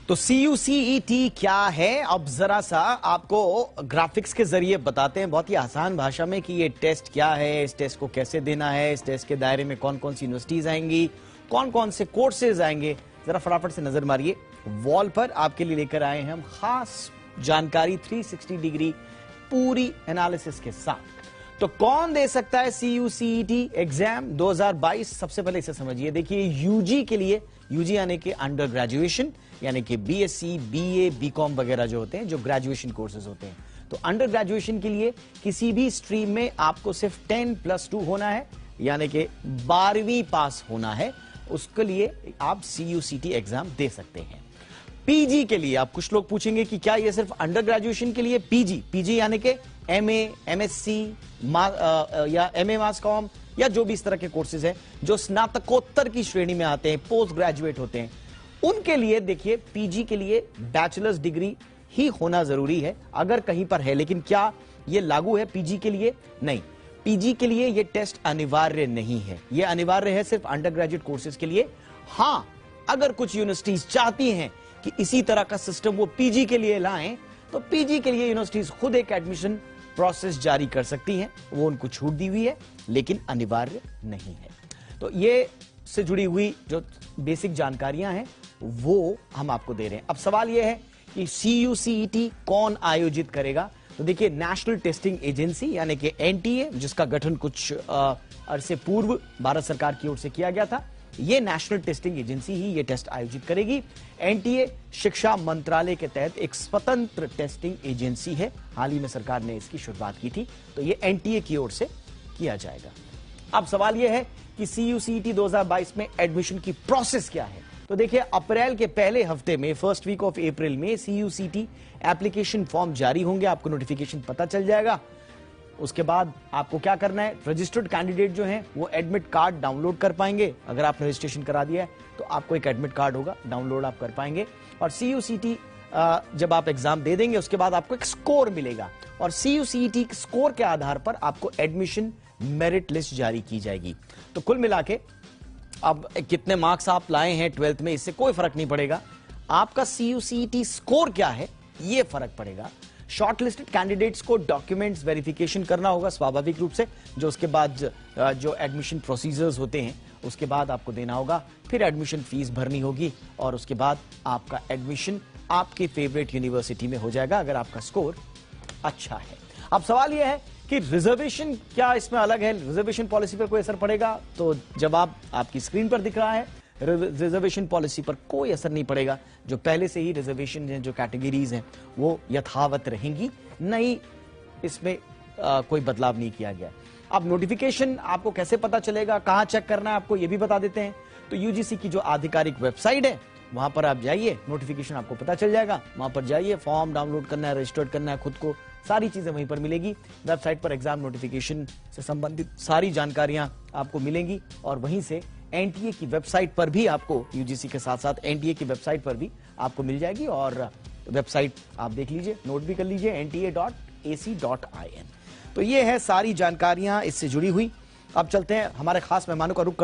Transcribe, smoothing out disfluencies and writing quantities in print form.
तो CUCET क्या है, अब जरा सा आपको ग्राफिक्स के जरिए बताते हैं बहुत ही आसान भाषा में कि ये टेस्ट क्या है, इस टेस्ट को कैसे देना है, इस टेस्ट के दायरे में कौन कौन सी यूनिवर्सिटीज आएंगी, कौन कौन से कोर्सेज आएंगे। जरा फटाफट से नजर मारिए, वॉल पर आपके लिए लेकर आए हैं हम खास जानकारी 360 डिग्री पूरी एनालिसिस के साथ। तो कौन दे सकता है CUCET एग्जाम 2022? सबसे पहले इसे समझिए। देखिए, यूजी के लिए, यूजी यानी कि अंडर ग्रेजुएशन, यानी कि BSc, BA, BCom वगैरह जो होते हैं, जो ग्रेजुएशन कोर्सेज होते हैं, तो अंडर ग्रेजुएशन के लिए किसी भी स्ट्रीम में आपको सिर्फ 10+2 होना है, यानी कि 12वीं पास होना है। उसके लिए आप CUCET एग्जाम दे सकते हैं। पीजी के लिए, आप कुछ लोग पूछेंगे कि क्या ये सिर्फ अंडर ग्रेजुएशन के लिए पीजी यानी कि MA, MSc या MA मास कॉम या जो भी इस तरह के कोर्सेज हैं जो स्नातकोत्तर की श्रेणी में आते हैं, पोस्ट ग्रेजुएट होते हैं, उनके लिए देखिए पीजी के लिए बैचलर्स डिग्री ही होना जरूरी है अगर कहीं पर है। लेकिन क्या ये लागू है पीजी के लिए? नहीं, पीजी के लिए ये टेस्ट अनिवार्य नहीं है। ये अनिवार्य है सिर्फ अंडर ग्रेजुएट कोर्सेज के लिए। हां, अगर कुछ यूनिवर्सिटीज चाहती हैं कि इसी तरह का सिस्टम वो पीजी के लिए लाएं, तो पीजी के लिए यूनिवर्सिटीज खुद एक एडमिशन प्रोसेस जारी कर सकती हैं, वो उनको छूट दी हुई है, लेकिन अनिवार्य नहीं है। तो ये से जुड़ी हुई जो बेसिक जानकारियां हैं वो हम आपको दे रहे हैं। अब सवाल यह है कि CUCET कौन आयोजित करेगा? तो देखिए, नेशनल टेस्टिंग एजेंसी यानी कि NTA, जिसका गठन कुछ अरसे पूर्व भारत सरकार की ओर से किया गया था, ये नेशनल टेस्टिंग एजेंसी ही ये टेस्ट आयोजित करेगी। NTA शिक्षा मंत्रालय के तहत एक स्वतंत्र टेस्टिंग एजेंसी है। हाल ही में सरकार ने इसकी शुरुआत की थी, तो ये NTA की ओर से किया जाएगा। अब सवाल यह है कि CUCET 2022 में एडमिशन की प्रोसेस क्या है? तो देखिए, अप्रैल के पहले हफ्ते में, फर्स्ट वीक ऑफ अप्रैल में CUCET एप्लीकेशन फॉर्म जारी होंगे, आपको नोटिफिकेशन पता चल जाएगा। उसके बाद आपको क्या करना है, रजिस्टर्ड कैंडिडेट जो हैं वो एडमिट कार्ड डाउनलोड कर पाएंगे। अगर आपने रजिस्ट्रेशन करा दिया है तो आपको एक एडमिट कार्ड होगा, डाउनलोड आप कर पाएंगे। और CUCET जब आप एग्जाम दे देंगे उसके बाद आपको एक स्कोर मिलेगा, और CUCET स्कोर के आधार पर आपको एडमिशन मेरिट लिस्ट जारी की जाएगी। तो कुल मिला के अब कितने मार्क्स आप लाए हैं 12th में, इससे कोई फर्क नहीं पड़ेगा। आपका CUCET स्कोर क्या है ये फर्क पड़ेगा। शॉर्टलिस्टेड कैंडिडेट्स को डॉक्यूमेंट्स वेरिफिकेशन करना होगा स्वाभाविक रूप से, जो उसके बाद जो एडमिशन प्रोसीजर्स होते हैं उसके बाद आपको देना होगा। फिर एडमिशन फीस भरनी होगी और उसके बाद आपका एडमिशन आपके फेवरेट यूनिवर्सिटी में हो जाएगा अगर आपका स्कोर अच्छा है। अब सवाल यह है कि रिजर्वेशन क्या इसमें अलग है, रिजर्वेशन पॉलिसी पर कोई असर पड़ेगा? तो जवाब आपकी स्क्रीन पर दिख रहा है। रिजर्वेशन पॉलिसी पर कोई असर नहीं पड़ेगा। जो पहले से ही रिजर्वेशन हैं, जो कैटेगरीज हैं, वो यथावत रहेंगी, नहीं इसमें कोई बदलाव नहीं किया गया। अब नोटिफिकेशन आपको कैसे पता चलेगा, कहां चेक करना है, आपको ये भी बता देते हैं। तो UGC की जो आधिकारिक वेबसाइट है वहां पर आप जाइए, नोटिफिकेशन आपको पता चल जाएगा। वहां पर जाइए, फॉर्म डाउनलोड करना है, रजिस्टर्ड करना है खुद को, सारी चीजें वहीं पर मिलेगी। वेबसाइट पर एग्जाम नोटिफिकेशन से संबंधित सारी जानकारियां आपको मिलेंगी, और वहीं से NTA की वेबसाइट पर भी आपको, UGC के साथ साथ NTA की वेबसाइट पर भी आपको मिल जाएगी। और वेबसाइट आप देख लीजिए, नोट भी कर लीजिए, nta.ac.in। तो ये है सारी जानकारियां इससे जुड़ी हुई। अब चलते हैं, हमारे खास मेहमानों का रुख